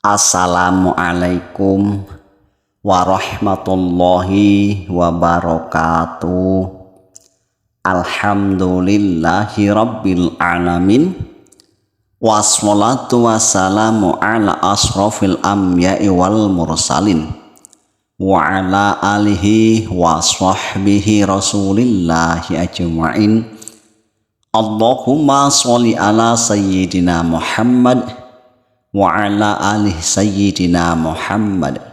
Assalamualaikum warahmatullahi wabarakatuh. Alhamdulillahi rabbil alamin. Wassalatu wassalamu ala asrafil anbiya'i wal mursalin wa ala alihi wa sahbihi rasulillahi ajma'in. Allahumma sholli ala sayyidina Muhammad wa ala alihi sayyidina Muhammad.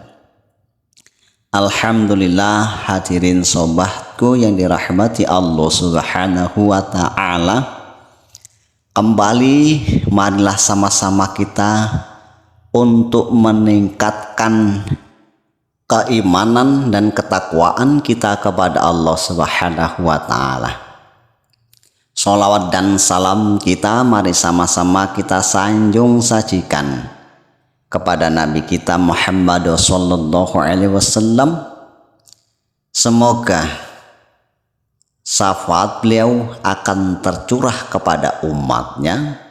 Alhamdulillah, hadirin sobatku yang dirahmati Allah subhanahu wa ta'ala. Kembali marilah sama-sama kita untuk meningkatkan keimanan dan ketakwaan kita kepada Allah subhanahu wa ta'ala. Sholawat dan salam kita mari sama-sama kita sanjung sajikan kepada Nabi kita Muhammad sallallahu alaihi wasallam. Semoga syafaat beliau akan tercurah kepada umatnya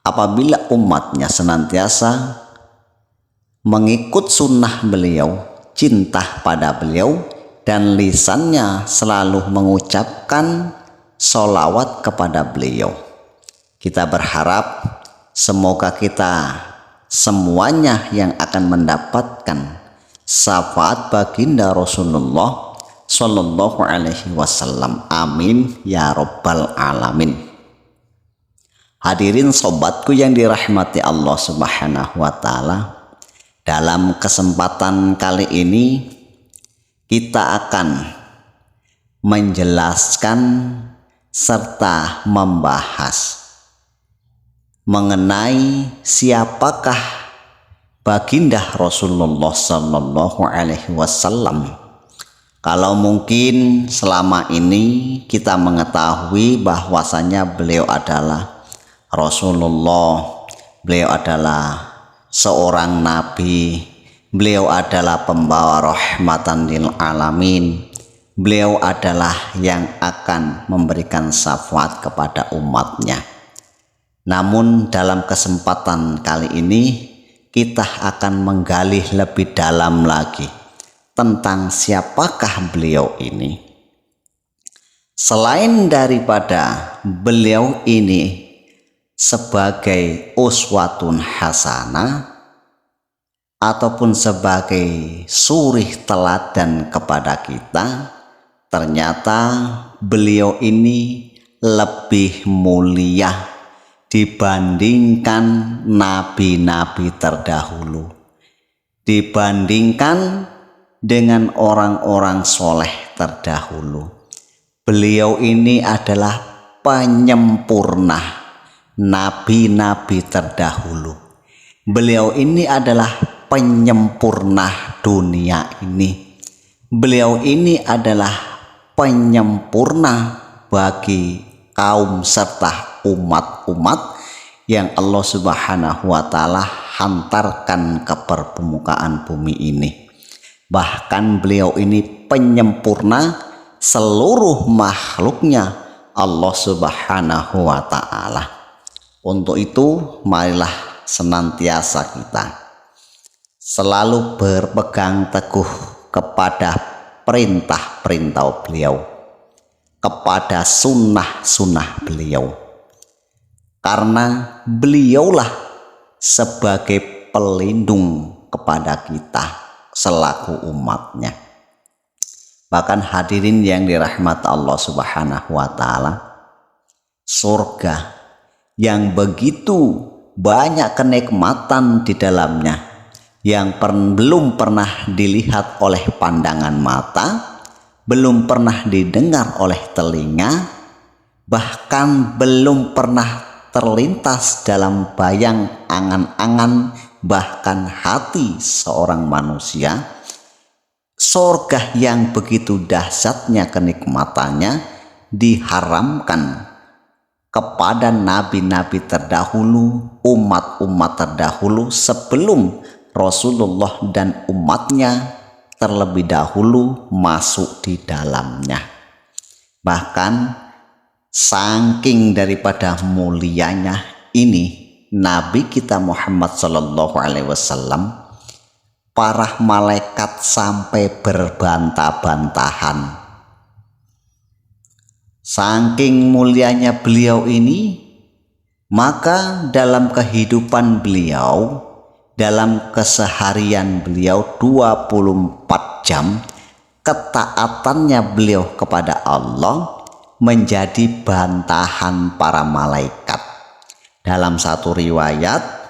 apabila umatnya senantiasa mengikut sunnah beliau, cinta pada beliau, dan lisannya selalu mengucapkan sholawat kepada beliau. Kita berharap semoga kita semuanya yang akan mendapatkan syafaat baginda Rasulullah sallallahu alaihi wasallam. Amin ya rabbal alamin. Hadirin sobatku yang dirahmati Allah subhanahu wa ta'ala, dalam kesempatan kali ini kita akan menjelaskan serta membahas mengenai siapakah baginda Rasulullah sallallahu alaihi wasallam. Kalau mungkin selama ini kita mengetahui bahwasanya beliau adalah Rasulullah, beliau adalah seorang nabi, beliau adalah pembawa rahmatan lil alamin, beliau adalah yang akan memberikan syafaat kepada umatnya. Namun dalam kesempatan kali ini kita akan menggali lebih dalam lagi tentang siapakah beliau ini. Selain daripada beliau ini sebagai uswatun hasanah ataupun sebagai suri teladan kepada kita, ternyata beliau ini lebih mulia dibandingkan nabi-nabi terdahulu, dibandingkan dengan orang-orang soleh terdahulu. Beliau ini adalah penyempurna nabi-nabi terdahulu. Beliau ini adalah penyempurna dunia ini. Beliau ini adalah penyempurna bagi kaum serta umat-umat yang Allah subhanahu wa ta'ala hantarkan ke permukaan bumi ini. Bahkan beliau ini penyempurna seluruh makhluknya Allah subhanahu wa ta'ala. Untuk itu marilah senantiasa kita selalu berpegang teguh kepada perintah-perintah beliau, kepada sunnah-sunnah beliau, karena beliaulah sebagai pelindung kepada kita selaku umatnya. Bahkan hadirin yang dirahmati Allah subhanahu wa ta'ala, surga yang begitu banyak kenikmatan di dalamnya yang belum pernah dilihat oleh pandangan mata, belum pernah didengar oleh telinga, bahkan belum pernah terlintas dalam bayang angan-angan bahkan hati seorang manusia. Surga yang begitu dahsyatnya kenikmatannya diharamkan kepada nabi-nabi terdahulu, umat-umat terdahulu sebelum Rasulullah dan umatnya terlebih dahulu masuk di dalamnya. Bahkan saking daripada mulianya ini, Nabi kita Muhammad Sallallahu Alaihi Wasallam, para malaikat sampai berbantah-bantahan. Saking mulianya beliau ini, maka dalam kehidupan beliau, dalam keseharian beliau 24 jam, ketaatannya beliau kepada Allah menjadi bantahan para malaikat. Dalam satu riwayat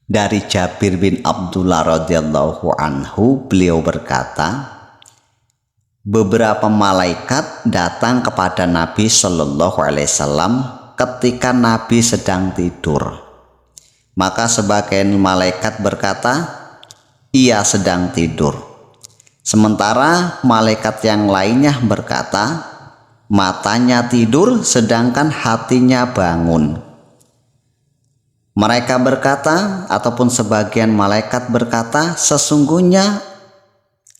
dari Jabir bin Abdullah radhiyallahu anhu, beliau berkata, beberapa malaikat datang kepada Nabi Shallallahu Alaihi Wasallam ketika Nabi sedang tidur. Maka sebagian malaikat berkata, ia sedang tidur. Sementara malaikat yang lainnya berkata, matanya tidur sedangkan hatinya bangun. Mereka berkata, ataupun sebagian malaikat berkata, sesungguhnya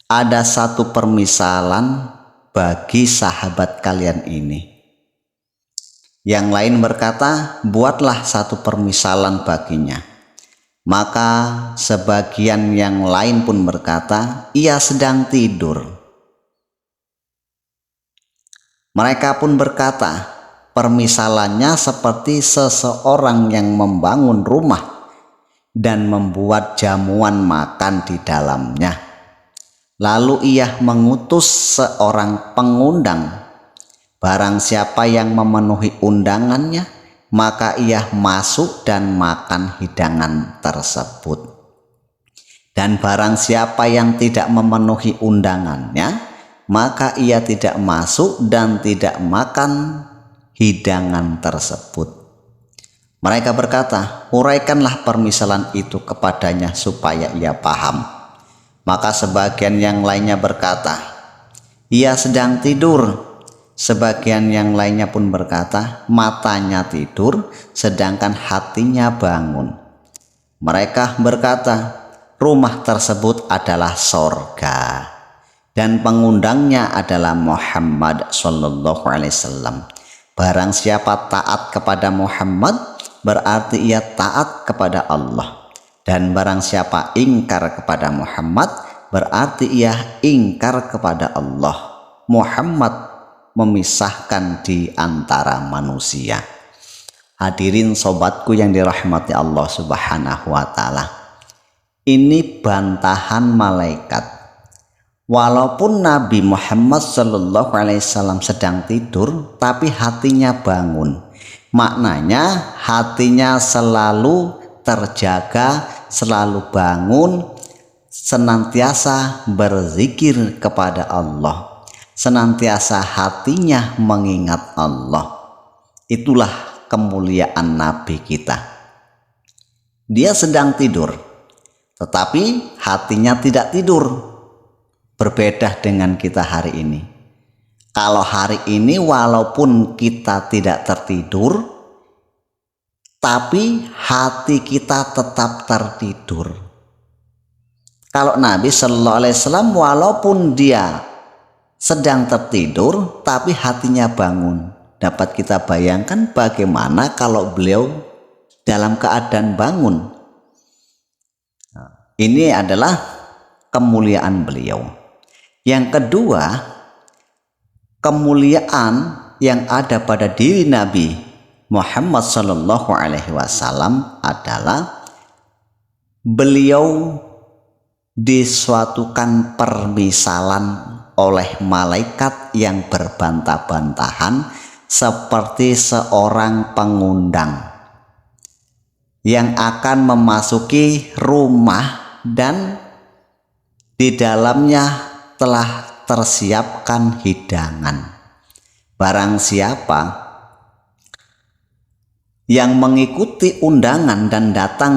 ada satu permisalan bagi sahabat kalian ini. Yang lain berkata, buatlah satu permisalan baginya. Maka sebagian yang lain pun berkata, ia sedang tidur. Mereka pun berkata, permisalannya seperti seseorang yang membangun rumah dan membuat jamuan makan di dalamnya. Lalu ia mengutus seorang pengundang. Barang siapa yang memenuhi undangannya, maka ia masuk dan makan hidangan tersebut. Dan barang siapa yang tidak memenuhi undangannya, maka ia tidak masuk dan tidak makan hidangan tersebut. Mereka berkata, uraikanlah permisalan itu kepadanya supaya ia paham. Maka sebagian yang lainnya berkata, ia sedang tidur. Sebagian yang lainnya pun berkata, matanya tidur sedangkan hatinya bangun. Mereka berkata, rumah tersebut adalah sorga dan pengundangnya adalah Muhammad Sallallahu Alaihi Wasallam. Barang siapa taat kepada Muhammad, berarti ia taat kepada Allah. Dan barang siapa ingkar kepada Muhammad, berarti ia ingkar kepada Allah. Muhammad memisahkan di antara manusia. Hadirin sobatku yang dirahmati Allah Subhanahu wa Ta'ala, ini bantahan malaikat. Walaupun Nabi Muhammad Sallallahu Alaihi Wasallam sedang tidur, tapi hatinya bangun. Maknanya hatinya selalu terjaga, selalu bangun, senantiasa berzikir kepada Allah, senantiasa hatinya mengingat Allah. Itulah kemuliaan Nabi kita. Dia sedang tidur, tetapi hatinya tidak tidur. Berbeda dengan kita hari ini. Kalau hari ini walaupun kita tidak tertidur, tapi hati kita tetap tertidur. Kalau Nabi Sallallahu Alaihi Wasallam walaupun dia sedang tertidur, tapi hatinya bangun. Dapat kita bayangkan bagaimana kalau beliau dalam keadaan bangun. Ini adalah kemuliaan beliau. Yang kedua, kemuliaan yang ada pada diri Nabi Muhammad Sallallahu Alaihi Wasallam adalah beliau disuatukan permisalan oleh malaikat yang berbantah-bantahan seperti seorang pengundang yang akan memasuki rumah dan di dalamnya telah tersiapkan hidangan. Barang siapa yang mengikuti undangan dan datang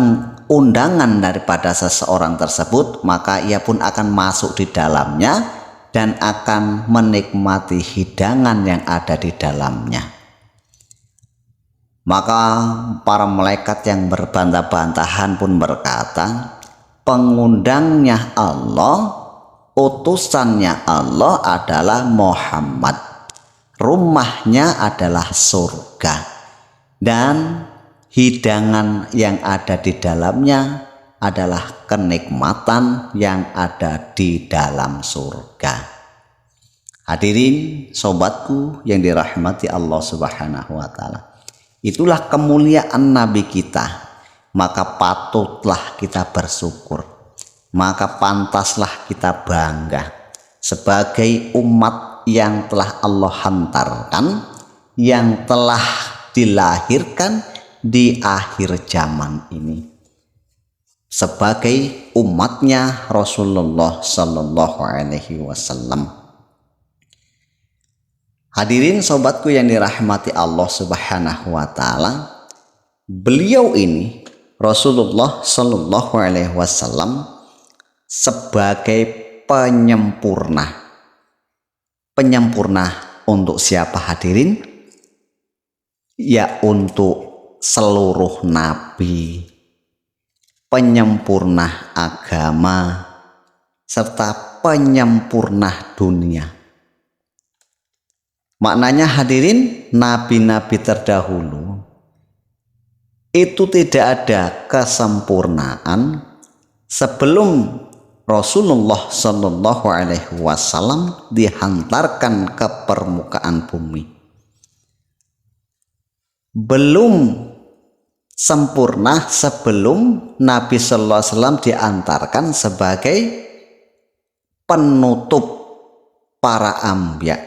undangan daripada seseorang tersebut, maka ia pun akan masuk di dalamnya dan akan menikmati hidangan yang ada di dalamnya. Maka para malaikat yang berbantah-bantahan pun berkata, pengundangnya Allah, utusannya Allah adalah Muhammad, rumahnya adalah surga, dan hidangan yang ada di dalamnya adalah kenikmatan yang ada di dalam surga. Hadirin sobatku yang dirahmati Allah Subhanahu wa taala. Itulah kemuliaan Nabi kita. Maka patutlah kita bersyukur. Maka pantaslah kita bangga sebagai umat yang telah Allah hantarkan, yang telah dilahirkan di akhir zaman ini sebagai umatnya Rasulullah Sallallahu Alaihi Wasallam. Hadirin sobatku yang dirahmati Allah Subhanahu wa taala, beliau ini Rasulullah Sallallahu Alaihi Wasallam sebagai penyempurna untuk siapa hadirin? Ya, untuk seluruh nabi, penyempurna agama, serta penyempurna dunia. Maknanya hadirin, nabi-nabi terdahulu itu tidak ada kesempurnaan sebelum Rasulullah Shallallahu Alaihi Wasallam dihantarkan ke permukaan bumi. Belum sempurna sebelum Nabi Sallallahu Alaihi Wasallam diantarkan sebagai penutup para anbiya,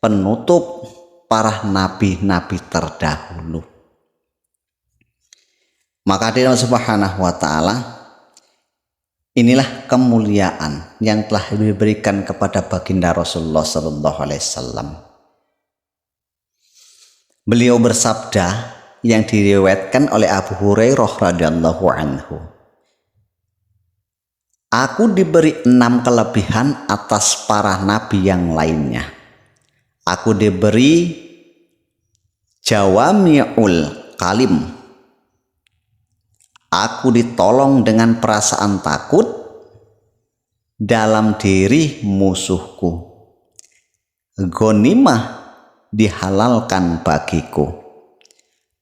penutup para nabi-nabi terdahulu. Maka dari Allah Subhanahu wa taala, inilah kemuliaan yang telah diberikan kepada baginda Rasulullah sallallahu alaihi wasallam. Beliau bersabda yang diriwayatkan oleh Abu Hurairah radhiyallahu anhu, aku diberi 6 kelebihan atas para nabi yang lainnya. Aku diberi jawami'ul kalim. Aku ditolong dengan perasaan takut dalam diri musuhku. Ghanimah dihalalkan bagiku.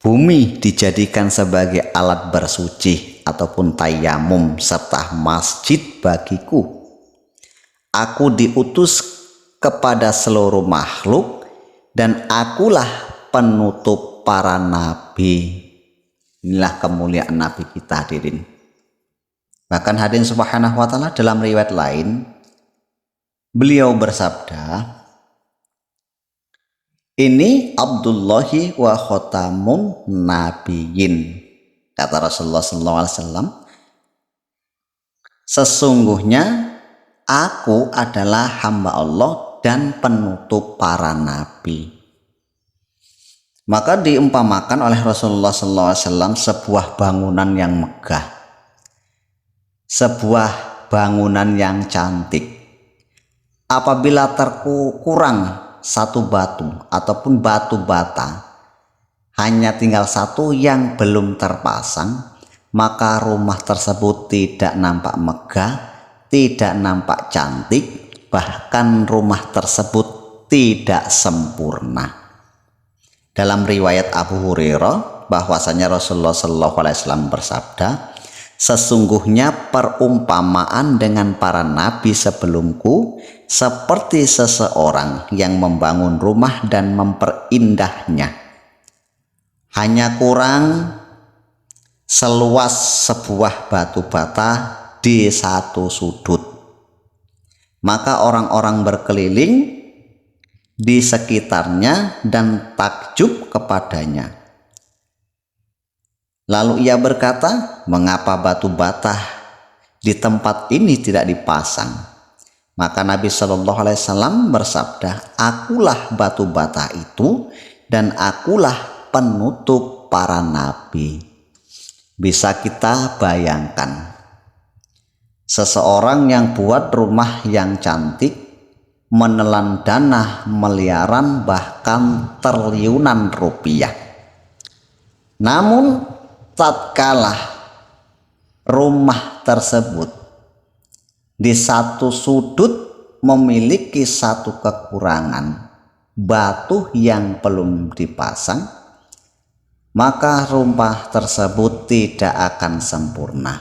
Bumi dijadikan sebagai alat bersuci ataupun tayamum serta masjid bagiku. Aku diutus kepada seluruh makhluk dan akulah penutup para nabi. Inilah kemuliaan Nabi kita hadirin. Bahkan hadirin subhanahu wa ta'ala, dalam riwayat lain beliau bersabda, ini Abdullahi wa khotamun nabiyyin. Kata Rasulullah SAW, sesungguhnya aku adalah hamba Allah dan penutup para nabi. Maka diumpamakan oleh Rasulullah SAW sebuah bangunan yang megah, sebuah bangunan yang cantik. Apabila terkurang satu batu ataupun batu bata, hanya tinggal satu yang belum terpasang, maka rumah tersebut tidak nampak megah, tidak nampak cantik, bahkan rumah tersebut tidak sempurna. Dalam riwayat Abu Hurairah bahwasanya Rasulullah SAW bersabda, sesungguhnya perumpamaan dengan para nabi sebelumku seperti seseorang yang membangun rumah dan memperindahnya. Hanya kurang seluas sebuah batu bata di satu sudut. Maka orang-orang berkeliling di sekitarnya dan takjub kepadanya. Lalu ia berkata, mengapa batu bata di tempat ini tidak dipasang? Maka Nabi Shallallahu Alaihi Wasallam bersabda, akulah batu bata itu dan akulah penutup para nabi. Bisa kita bayangkan, seseorang yang buat rumah yang cantik, menelan dana miliaran bahkan triliunan rupiah. Namun tatkala rumah tersebut di satu sudut memiliki satu kekurangan, batu yang belum dipasang, maka rumah tersebut tidak akan sempurna.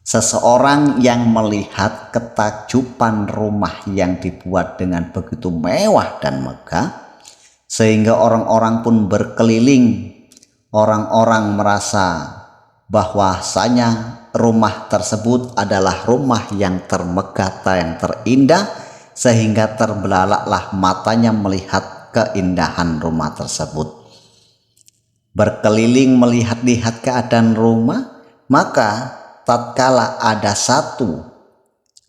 Seseorang yang melihat ketakjuban rumah yang dibuat dengan begitu mewah dan megah, sehingga orang-orang pun berkeliling, orang-orang merasa bahwasanya rumah tersebut adalah rumah yang termegah, yang terindah, sehingga terbelalaklah matanya melihat keindahan rumah tersebut. Berkeliling melihat-lihat keadaan rumah, maka tatkala ada satu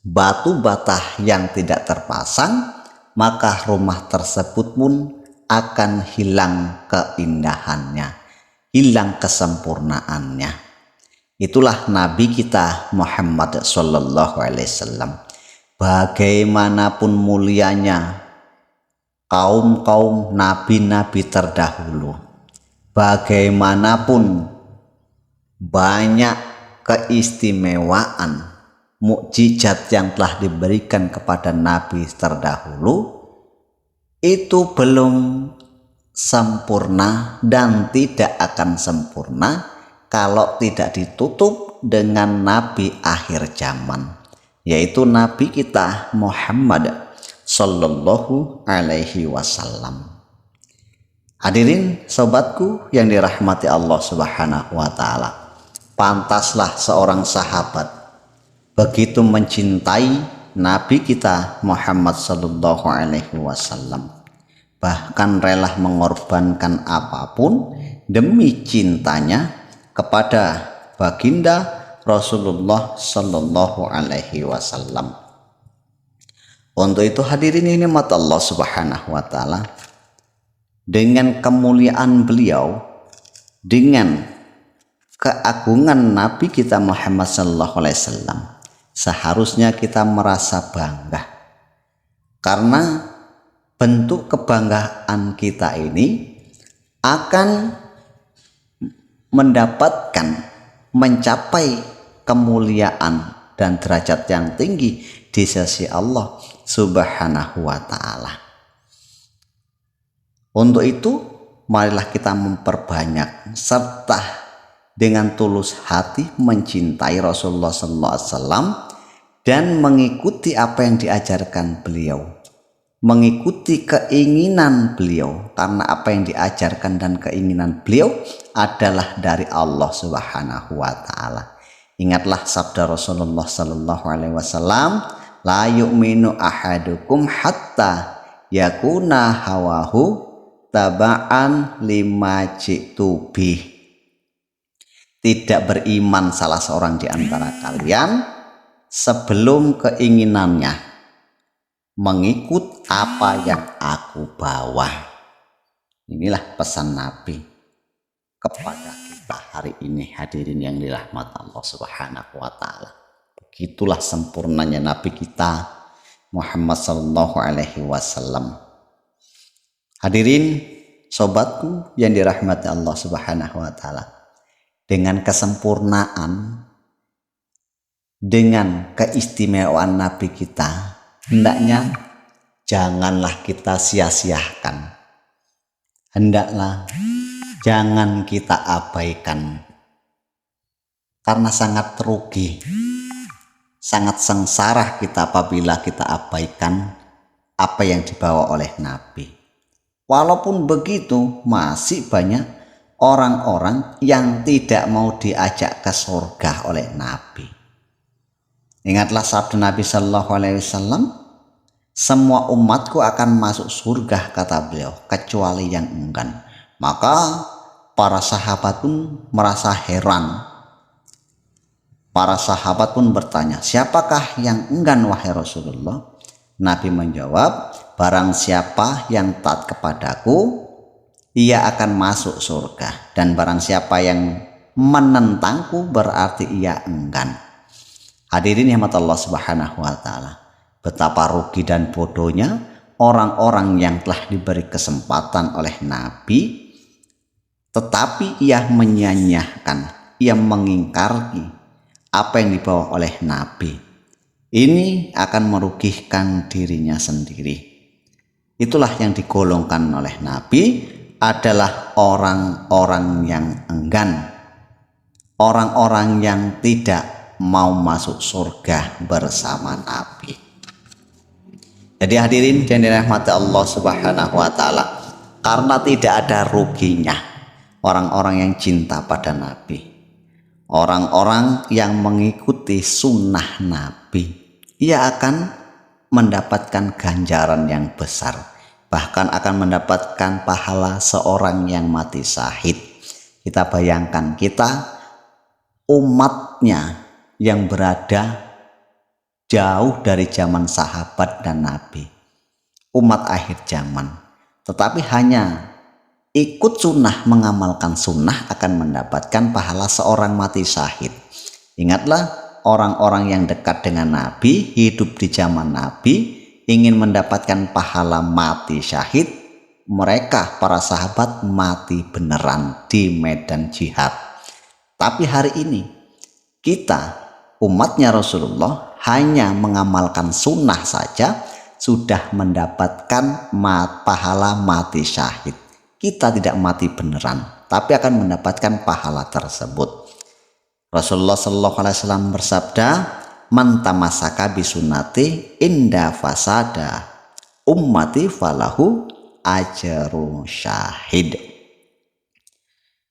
batu bata yang tidak terpasang, maka rumah tersebut pun akan hilang keindahannya, hilang kesempurnaannya. Itulah Nabi kita Muhammad Sallallahu Alaihi Wasallam. Bagaimanapun mulianya kaum nabi-nabi terdahulu, bagaimanapun banyak keistimewaan mukjizat yang telah diberikan kepada nabi terdahulu, itu belum sempurna dan tidak akan sempurna kalau tidak ditutup dengan nabi akhir zaman, yaitu nabi kita Muhammad Sallallahu Alaihi Wasallam. Hadirin sobatku yang dirahmati Allah Subhanahu wa Ta'ala, pantaslah seorang sahabat begitu mencintai nabi kita Muhammad Sallallahu Alaihi Wasallam, bahkan rela mengorbankan apapun demi cintanya kepada baginda Rasulullah Sallallahu Alaihi Wasallam. Untuk itu hadirin ini mata Allah Subhanahu wa Ta'ala, dengan kemuliaan beliau, dengan keagungan Nabi kita Muhammad Sallallahu Alaihi Wasallam, seharusnya kita merasa bangga, karena bentuk kebanggaan kita ini akan mendapatkan, mencapai kemuliaan dan derajat yang tinggi di sisi Allah Subhanahu wa Ta'ala. Untuk itu marilah kita memperbanyak serta dengan tulus hati mencintai Rasulullah Sallallahu Alaihi Wasallam dan mengikuti apa yang diajarkan beliau, mengikuti keinginan beliau, karena apa yang diajarkan dan keinginan beliau adalah dari Allah Subhanahu wa Ta'ala. Ingatlah sabda Rasulullah Sallallahu Alaihi Wasallam, la yu'minu ahadukum hatta yakuna hawahu taba'an lima ji'tu bih. Tidak beriman salah seorang di antara kalian sebelum keinginannya mengikut apa yang aku bawa. Inilah pesan Nabi kepada kita hari ini, hadirin yang dirahmati Allah Subhanahu wa Ta'ala. Begitulah sempurnanya Nabi kita Muhammad Sallallahu Alaihi Wasallam. Hadirin sobatku yang dirahmati Allah Subhanahu wa Ta'ala, dengan kesempurnaan, dengan keistimewaan Nabi kita, hendaknya janganlah kita sia-siakan, hendaklah jangan kita abaikan, karena sangat rugi, sangat sengsara kita apabila kita abaikan apa yang dibawa oleh Nabi. Walaupun begitu, masih banyak orang-orang yang tidak mau diajak ke surga oleh Nabi. Ingatlah sabda Nabi Sallallahu Alaihi Wasallam, semua umatku akan masuk surga, kata beliau, kecuali yang enggan. Maka para sahabat pun merasa heran. Para sahabat pun bertanya, siapakah yang enggan wahai Rasulullah? Nabi menjawab, barang siapa yang taat kepadaku, ia akan masuk surga, dan barang siapa yang menentangku berarti ia enggan. Hadirin yang mata Allah Subhanahu wa Ta'ala, betapa rugi dan bodohnya orang-orang yang telah diberi kesempatan oleh Nabi, tetapi ia menyanyiakan, ia mengingkari apa yang dibawa oleh Nabi. Ini akan merugikan dirinya sendiri. Itulah yang digolongkan oleh Nabi adalah orang-orang yang enggan, orang-orang yang tidak mau masuk surga bersama Nabi. Jadi hadirin yang dirahmati Allah Subhanahu wa taala, karena tidak ada ruginya orang-orang yang cinta pada Nabi, orang-orang yang mengikuti sunnah Nabi, ia akan mendapatkan ganjaran yang besar, bahkan akan mendapatkan pahala seorang yang mati syahid. Kita bayangkan, kita umatnya yang berada jauh dari zaman sahabat dan Nabi, umat akhir zaman, tetapi hanya ikut sunnah, mengamalkan sunnah akan mendapatkan pahala seorang mati syahid. Ingatlah, orang-orang yang dekat dengan Nabi, hidup di zaman Nabi, ingin mendapatkan pahala mati syahid, mereka para sahabat mati beneran di medan jihad. Tapi hari ini kita umatnya Rasulullah hanya mengamalkan sunnah saja sudah mendapatkan pahala mati syahid. Kita tidak mati beneran, tapi akan mendapatkan pahala tersebut. Rasulullah Shallallahu Alaihi Wasallam bersabda, "Man tamasaka bisunnati inda fasada ummati falahu ajru syahid."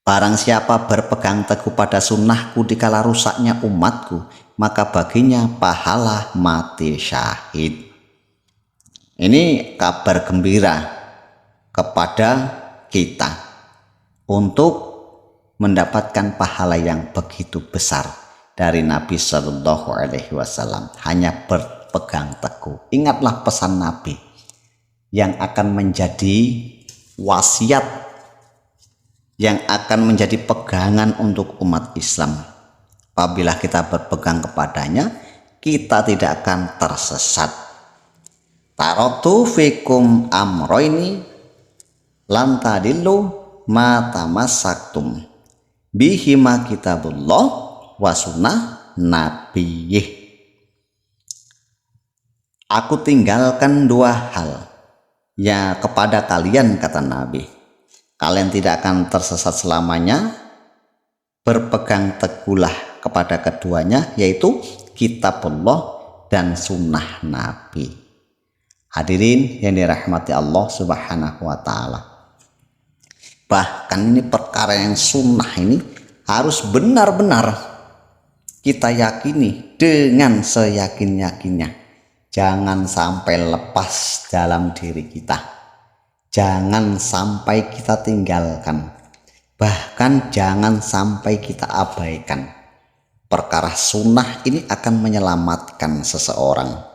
Barang siapa berpegang teguh pada sunnahku dikala rusaknya umatku, maka baginya pahala mati syahid. Ini kabar gembira kepada kita untuk mendapatkan pahala yang begitu besar dari Nabi Shallallahu Alaihi Wasallam. Hanya berpegang teguh. Ingatlah pesan Nabi yang akan menjadi wasiat, yang akan menjadi pegangan untuk umat Islam. Apabila kita berpegang kepadanya, kita tidak akan tersesat. Taraktu fikum amroini lan tadillu ma tamassaktum bihima kitabullah wa sunnah nabiyih. Aku tinggalkan dua hal ya kepada kalian, kata Nabi, kalian tidak akan tersesat selamanya. Berpegang teguhlah kepada keduanya, yaitu kitabullah dan sunnah Nabi. Hadirin yang dirahmati Allah Subhanahu wa taala, bahkan ini perkara yang sunnah ini harus benar-benar kita yakini dengan seyakin-yakinnya. Jangan sampai lepas dalam diri kita, jangan sampai kita tinggalkan, bahkan jangan sampai kita abaikan. Perkara sunnah ini akan menyelamatkan seseorang.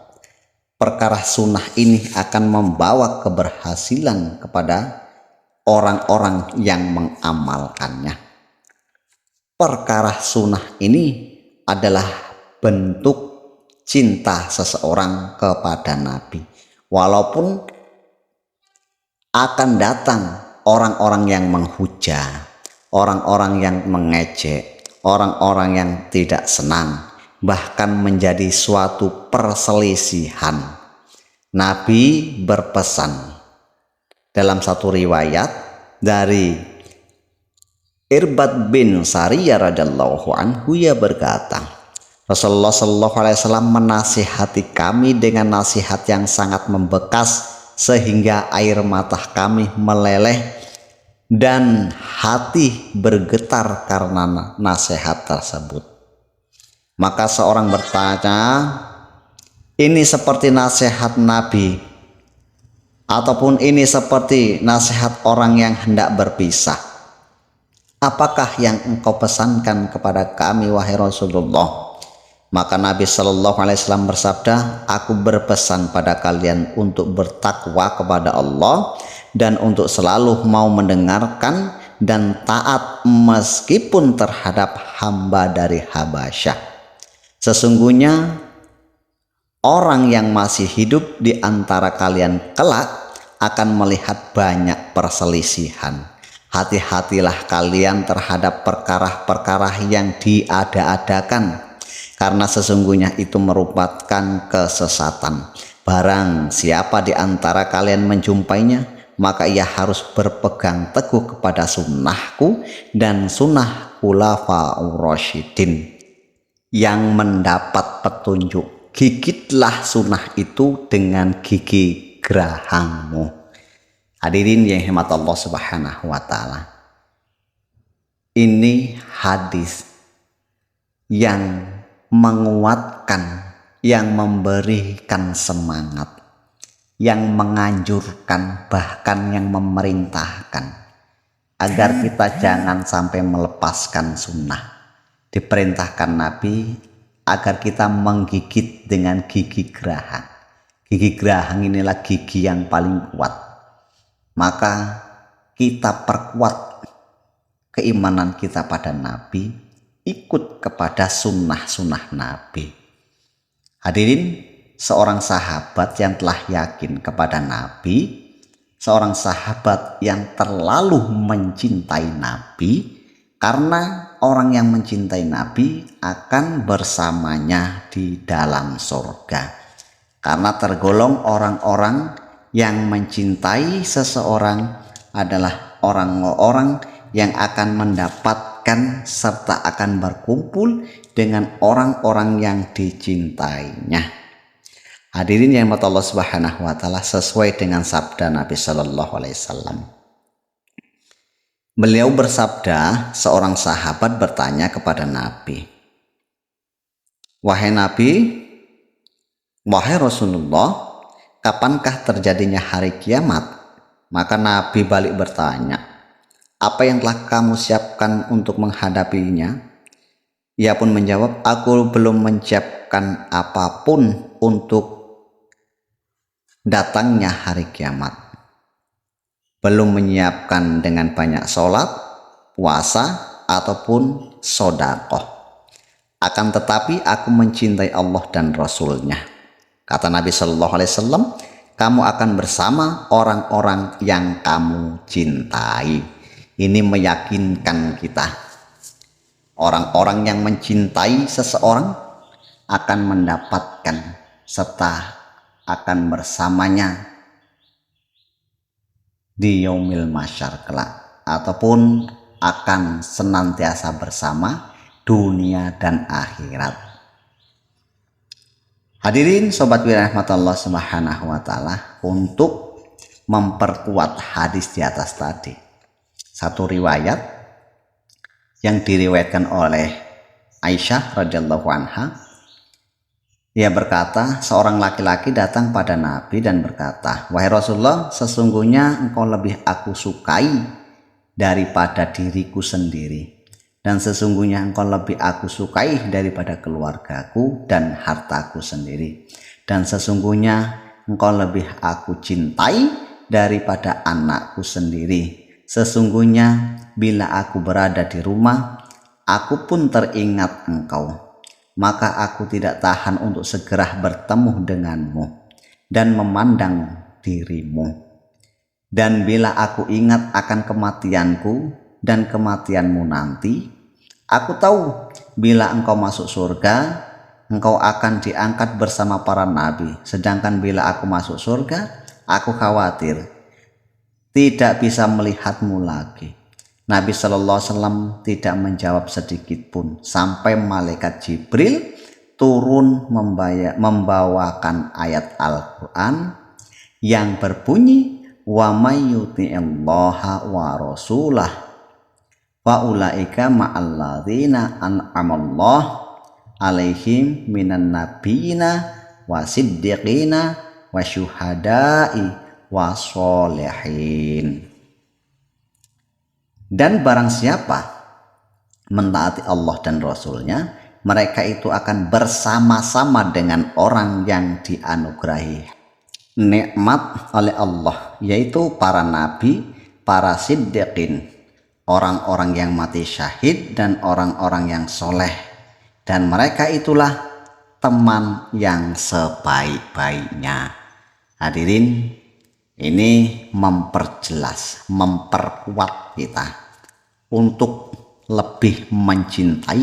Perkara sunnah ini akan membawa keberhasilan kepada orang-orang yang mengamalkannya. Perkara sunnah ini adalah bentuk cinta seseorang kepada Nabi. Walaupun akan datang orang-orang yang menghujat, orang-orang yang mengejek, orang-orang yang tidak senang, bahkan menjadi suatu perselisihan. Nabi berpesan dalam satu riwayat dari Irbad bin Sariyah radhiyallahu anhu, ia berkata, Rasulullah Shallallahu Alaihi Wasallam menasihati kami dengan nasihat yang sangat membekas sehingga air mata kami meleleh dan hati bergetar karena nasihat tersebut. Maka seorang bertanya, ini seperti nasihat Nabi ataupun ini seperti nasihat orang yang hendak berpisah? Apakah yang engkau pesankan kepada kami, wahai Rasulullah? Maka Nabi Shallallahu Alaihi Wasallam bersabda, aku berpesan pada kalian untuk bertakwa kepada Allah dan untuk selalu mau mendengarkan dan taat meskipun terhadap hamba dari Habasyah. Sesungguhnya orang yang masih hidup di antara kalian kelak akan melihat banyak perselisihan. Hati-hatilah kalian terhadap perkara-perkara yang diada-adakan, karena sesungguhnya itu merupakan kesesatan. Barang siapa di antara kalian menjumpainya, maka ia harus berpegang teguh kepada sunnahku dan sunnah khulafaur rasyidin yang mendapat petunjuk. Gigitlah sunnah itu dengan gigi gerahangmu. Hadirin yang hemat Allah Subhanahu wa Ta'ala, ini hadis yang menguatkan, yang memberikan semangat, yang menganjurkan, bahkan yang memerintahkan agar kita jangan sampai melepaskan sunnah. Diperintahkan Nabi agar kita menggigit dengan gigi gerahang. Gigi gerahang inilah gigi yang paling kuat. Maka kita perkuat keimanan kita pada Nabi, ikut kepada sunnah-sunnah Nabi. Hadirin, seorang sahabat yang telah yakin kepada Nabi, seorang sahabat yang terlalu mencintai Nabi, karena orang yang mencintai Nabi akan bersamanya di dalam surga. Karena tergolong orang-orang yang mencintai seseorang adalah orang-orang yang akan mendapatkan serta akan berkumpul dengan orang-orang yang dicintainya. Hadirin yang dirahmati Allah Subhanahu wa Ta'ala, sesuai dengan sabda Nabi Shallallahu Alaihi Wasallam. Beliau bersabda, seorang sahabat bertanya kepada Nabi, "Wahai Nabi, wahai Rasulullah, kapankah terjadinya hari kiamat?" Maka Nabi balik bertanya, "Apa yang telah kamu siapkan untuk menghadapinya?" Ia pun menjawab, "Aku belum menyiapkan apapun untuk datangnya hari kiamat. Belum menyiapkan dengan banyak sholat, puasa, ataupun sodakoh. Akan tetapi aku mencintai Allah dan Rasulnya." Kata Nabi Shallallahu Alaihi Wasallam, "Kamu akan bersama orang-orang yang kamu cintai." Ini meyakinkan kita, orang-orang yang mencintai seseorang akan mendapatkan serta akan bersamanya di yaumil mahsyar kelak, ataupun akan senantiasa bersama dunia dan akhirat. Hadirin sobat wirahmat Allah Subhanahu wa Ta'ala, untuk memperkuat hadis di atas tadi, satu riwayat yang diriwayatkan oleh Aisyah radhiyallahu anha, ia berkata, seorang laki-laki datang pada Nabi dan berkata, "Wahai Rasulullah, sesungguhnya engkau lebih aku sukai daripada diriku sendiri, dan sesungguhnya engkau lebih aku sukai daripada keluargaku dan hartaku sendiri, dan sesungguhnya engkau lebih aku cintai daripada anakku sendiri. Sesungguhnya bila aku berada di rumah, aku pun teringat engkau, maka aku tidak tahan untuk segera bertemu denganmu dan memandang dirimu. Dan bila aku ingat akan kematianku dan kematianmu nanti, aku tahu bila engkau masuk surga, engkau akan diangkat bersama para nabi. Sedangkan bila aku masuk surga, aku khawatir tidak bisa melihatmu lagi." Nabi Shallallahu Alaihi Wasallam tidak menjawab sedikit pun sampai malaikat Jibril turun membawakan ayat Al-Quran yang berbunyi, "Wa may yuti'illaha wa rasulah fa ulaika ma'alladzina an'amallahu alaihim minan nabiyina wa siddiqina wa syuhada'i wa sholihin." Dan barang siapa mentaati Allah dan Rasulnya, mereka itu akan bersama-sama dengan orang yang dianugerahi nikmat oleh Allah, yaitu para nabi, para siddiqin, orang-orang yang mati syahid, dan orang-orang yang soleh. Dan mereka itulah teman yang sebaik-baiknya. Hadirin, ini memperjelas, memperkuat kita untuk lebih mencintai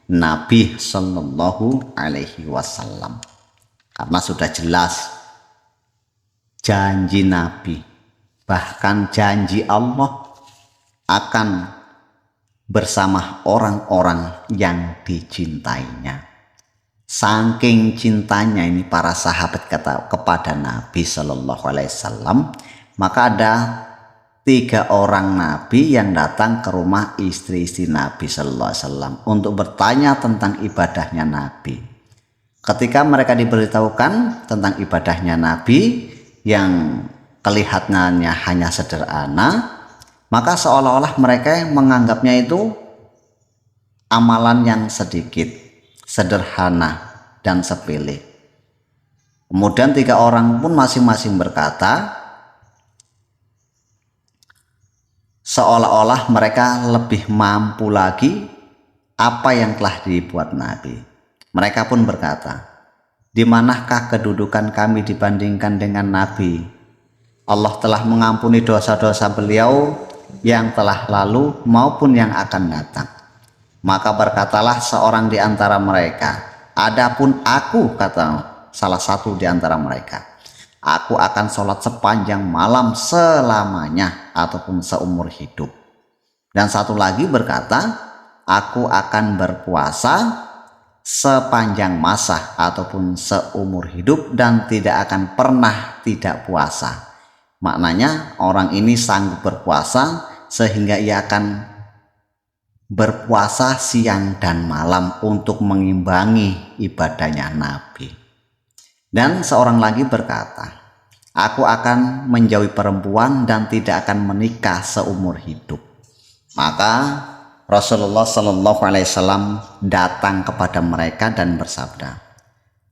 Nabi Sallallahu Alaihi Wasallam, karena sudah jelas janji Nabi Bahkan janji Allah akan bersama orang-orang yang dicintainya. Saking cintanya ini para sahabat kepada Nabi Shallallahu Alaihi Wasallam, maka ada 3 orang Nabi yang datang ke rumah istri-istri Nabi Shallallahu Alaihi Wasallam untuk bertanya tentang ibadahnya Nabi. Ketika mereka diberitahukan tentang ibadahnya Nabi yang kelihatannya hanya sederhana, maka seolah-olah mereka menganggapnya itu amalan yang sedikit, sederhana dan sepele. Kemudian 3 orang pun masing-masing berkata, seolah-olah mereka lebih mampu lagi apa yang telah dibuat Nabi. Mereka pun berkata, di manakah kedudukan kami dibandingkan dengan Nabi? Allah telah mengampuni dosa-dosa beliau yang telah lalu maupun yang akan datang. Maka berkatalah seorang di antara mereka, adapun aku, kata salah satu di antara mereka, aku akan sholat sepanjang malam selamanya ataupun seumur hidup. Dan satu lagi berkata, aku akan berpuasa sepanjang masa ataupun seumur hidup dan tidak akan pernah tidak puasa. Maknanya orang ini sanggup berpuasa sehingga ia akan berpuasa siang dan malam untuk mengimbangi ibadahnya Nabi. Dan seorang lagi berkata, aku akan menjauhi perempuan dan tidak akan menikah seumur hidup. Maka Rasulullah Shallallahu Alaihi Wasallam datang kepada mereka dan bersabda,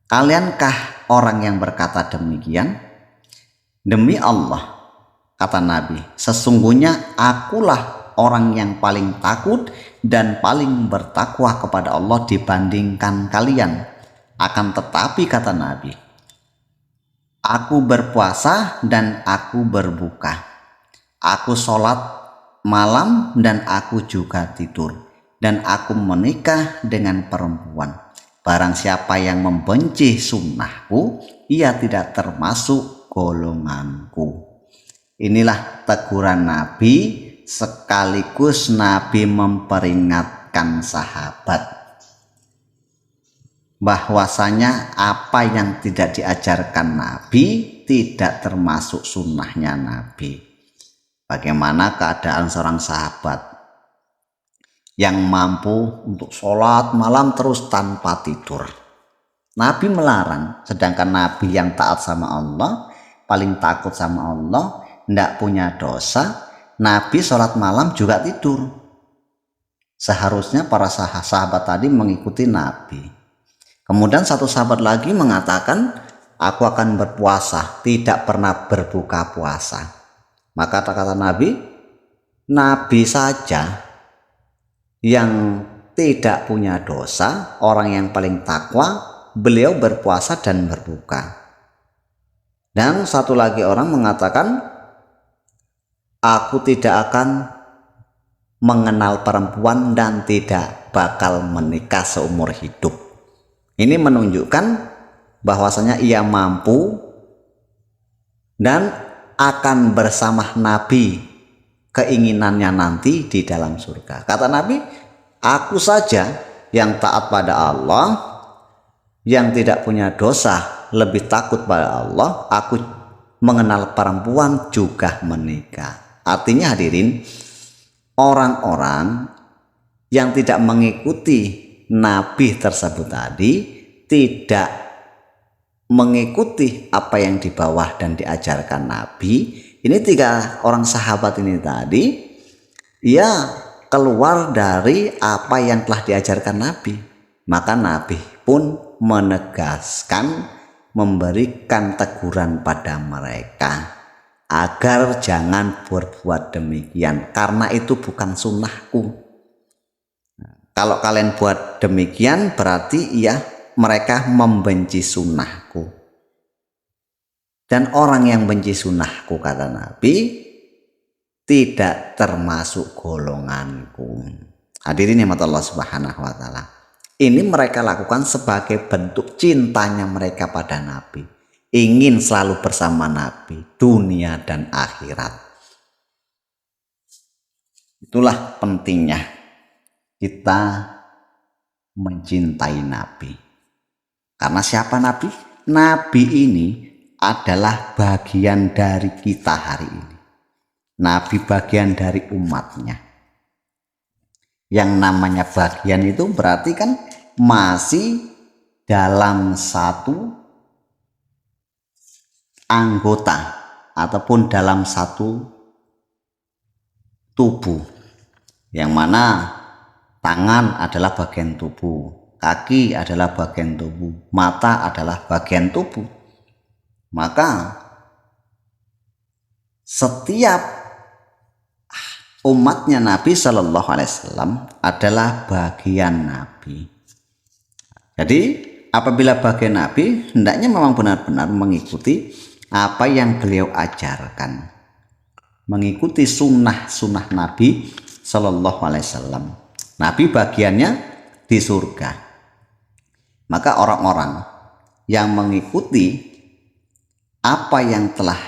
kaliankah orang yang berkata demikian? Demi Allah, kata Nabi, sesungguhnya akulah orang yang paling takut dan paling bertakwa kepada Allah dibandingkan kalian. Akan tetapi, kata Nabi, aku berpuasa dan aku berbuka, aku sholat malam dan aku juga tidur, dan aku menikah dengan perempuan. Barang siapa yang membenci sunnahku, ia tidak termasuk golonganku. Inilah teguran Nabi, sekaligus Nabi memperingatkan sahabat bahwasanya apa yang tidak diajarkan Nabi tidak termasuk sunnahnya Nabi. Bagaimana keadaan seorang sahabat yang mampu untuk sholat malam terus tanpa tidur? Nabi melarang, sedangkan Nabi yang taat sama Allah, paling takut sama Allah, tidak punya dosa, Nabi sholat malam juga tidur. Seharusnya para sahabat tadi mengikuti Nabi. Kemudian satu sahabat lagi mengatakan, aku akan berpuasa, tidak pernah berbuka puasa. Maka kata Nabi, Nabi saja yang tidak punya dosa, orang yang paling takwa, beliau berpuasa dan berbuka. Dan satu lagi orang mengatakan, aku tidak akan mengenal perempuan dan tidak bakal menikah seumur hidup. Ini menunjukkan bahwasanya ia mampu dan akan bersama Nabi keinginannya nanti di dalam surga. Kata Nabi, aku saja yang taat pada Allah, yang tidak punya dosa, lebih takut pada Allah, aku mengenal perempuan juga menikah. Artinya hadirin, orang-orang yang tidak mengikuti Nabi tersebut tadi, tidak mengikuti apa yang di bawah dan diajarkan Nabi. Ini 3 orang sahabat ini tadi, ia keluar dari apa yang telah diajarkan Nabi. Maka Nabi pun menegaskan, memberikan teguran pada mereka agar jangan berbuat demikian, karena itu bukan sunnahku. Kalau kalian buat demikian berarti mereka membenci sunnahku. Dan orang yang benci sunnahku, kata Nabi, tidak termasuk golonganku. Hadirin yang Allah Subhanahu wa Ta'ala, ini mereka lakukan sebagai bentuk cintanya mereka pada Nabi. ingin selalu bersama Nabi, dunia dan akhirat. Itulah pentingnya kita mencintai Nabi. Karena siapa Nabi? Nabi ini adalah bagian dari kita hari ini. Nabi bagian dari umatnya. Yang namanya bagian itu berarti kan masih dalam satu anggota ataupun dalam satu tubuh, yang mana tangan adalah bagian tubuh, kaki adalah bagian tubuh, mata adalah bagian tubuh. Maka setiap umatnya Nabi Shallallahu Alaihi Wasallam adalah bagian Nabi. Jadi apabila bagian Nabi, hendaknya memang benar-benar mengikuti apa yang beliau ajarkan, mengikuti sunnah Nabi Shallallahu Alaihi Wasallam. Nabi bagiannya di surga. Maka orang-orang yang mengikuti apa yang telah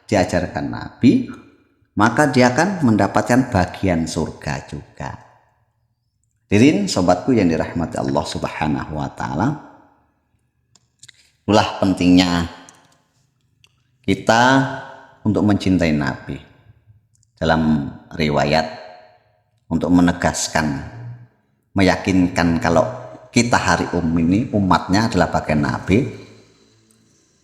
diajarkan Nabi, maka dia akan mendapatkan bagian surga juga. Hadirin sobatku yang dirahmati Allah Subhanahu wa taala, itulah pentingnya kita untuk mencintai Nabi. Dalam riwayat untuk menegaskan, meyakinkan kalau kita hari ini umatnya adalah bagian Nabi.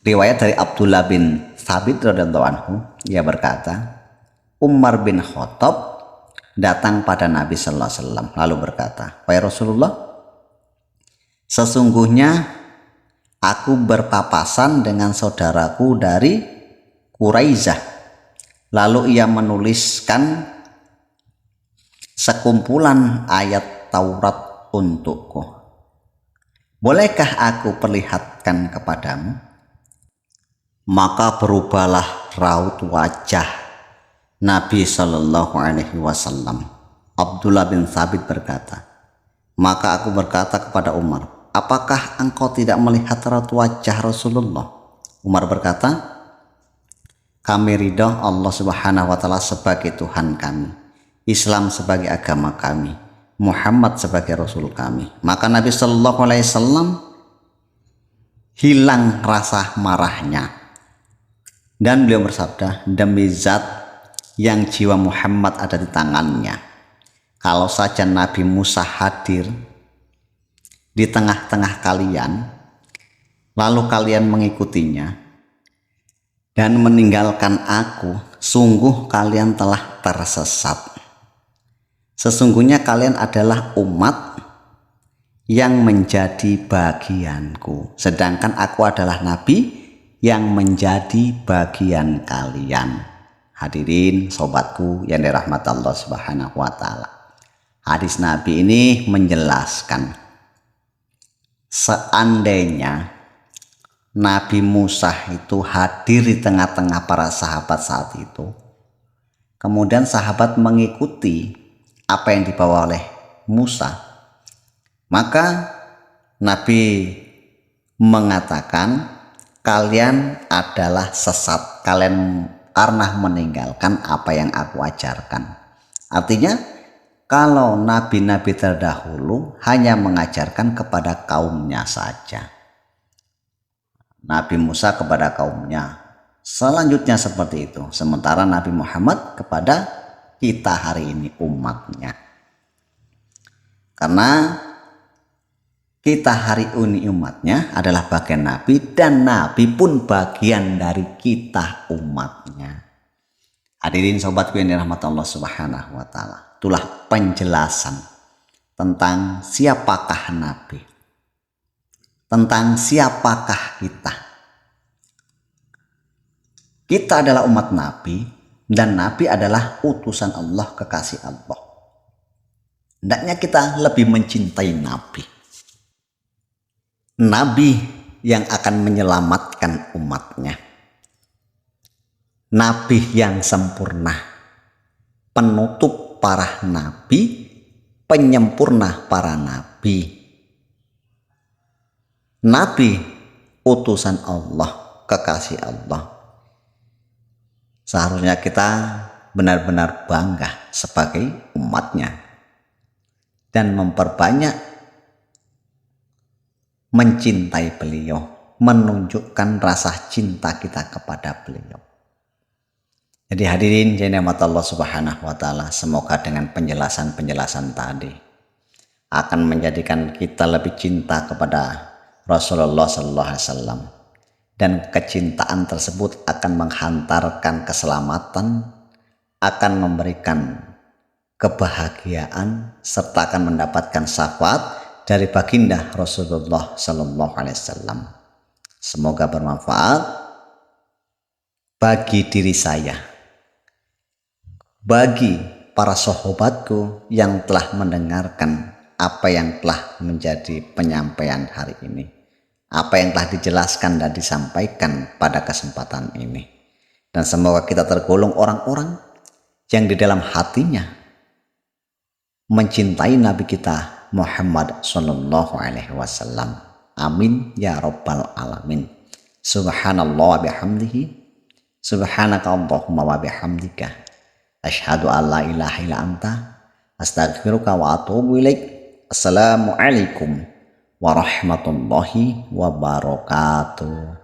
Riwayat dari Abdullah bin Thabit radhiyallahu anhu, ia berkata, Umar bin Khattab datang pada Nabi sallallahu alaihi wasallam lalu berkata, "Wahai Rasulullah, sesungguhnya aku berpapasan dengan saudaraku dari Quraisyah." Lalu ia menuliskan sekumpulan ayat Taurat untukku. "Bolehkah aku perlihatkan kepadamu?" Maka berubahlah raut wajah Nabi Shallallahu Alaihi Wasallam. Abdullah bin Thabit berkata, maka aku berkata kepada Umar, "Apakah engkau tidak melihat raut wajah Rasulullah?" Umar berkata, "Kami ridho Allah Subhanahu wa taala sebagai Tuhan kami, Islam sebagai agama kami, Muhammad sebagai Rasul kami." Maka Nabi Shallallahu Alaihi Wasallam hilang rasa marahnya dan beliau bersabda, "Demi zat yang jiwa Muhammad ada di tangannya, kalau saja Nabi Musa hadir di tengah-tengah kalian, lalu kalian mengikutinya dan meninggalkan aku, sungguh kalian telah tersesat. Sesungguhnya kalian adalah umat yang menjadi bagianku, sedangkan aku adalah Nabi yang menjadi bagian kalian." Hadirin sobatku yang dirahmati Allah Subhanahu wa taala. Hadis Nabi ini menjelaskan, seandainya Nabi Musa itu hadir di tengah-tengah para sahabat saat itu, kemudian sahabat mengikuti apa yang dibawa oleh Musa, maka Nabi mengatakan, "Kalian adalah sesat, kalian karena meninggalkan apa yang aku ajarkan." Artinya, kalau nabi-nabi terdahulu hanya mengajarkan kepada kaumnya saja, Nabi Musa kepada kaumnya, selanjutnya seperti itu. Sementara Nabi Muhammad kepada kita hari ini umatnya. Karena kita hari ini umatnya adalah bagian Nabi, dan Nabi pun bagian dari kita umatnya. Hadirin sobatku yang dirahmati Allah Subhanahu wa taala, itulah penjelasan tentang siapakah Nabi, tentang siapakah kita. Kita adalah umat Nabi, dan Nabi adalah utusan Allah, kekasih Allah. Hendaknya kita lebih mencintai Nabi. Nabi yang akan menyelamatkan umatnya. Nabi yang sempurna, penutup para nabi, penyempurna para nabi. Nabi utusan Allah, kekasih Allah. Seharusnya kita benar-benar bangga sebagai umatnya dan memperbanyak mencintai beliau, menunjukkan rasa cinta kita kepada beliau. Jadi hadirin yang dirahmati Allah Subhanahu wa taala, semoga dengan penjelasan-penjelasan tadi akan menjadikan kita lebih cinta kepada Rasulullah sallallahu alaihi wasallam, dan kecintaan tersebut akan menghantarkan keselamatan, akan memberikan kebahagiaan, serta akan mendapatkan syafaat dari baginda Rasulullah sallallahu alaihi wasallam. Semoga bermanfaat bagi diri saya, bagi para sahabatku yang telah mendengarkan apa yang telah menjadi penyampaian hari ini, apa yang telah dijelaskan dan disampaikan pada kesempatan ini. Dan semoga kita tergolong orang-orang yang di dalam hatinya mencintai Nabi kita Muhammad sallallahu alaihi wasallam. Amin ya rabbal alamin. Subhanallah wa bihamdihi, subhanaka Allahumma wa bihamdika, asyhadu an la ilaha illa anta, astaghfiruka wa atubu ilaik. Assalamualaikum warahmatullahi wabarakatuh.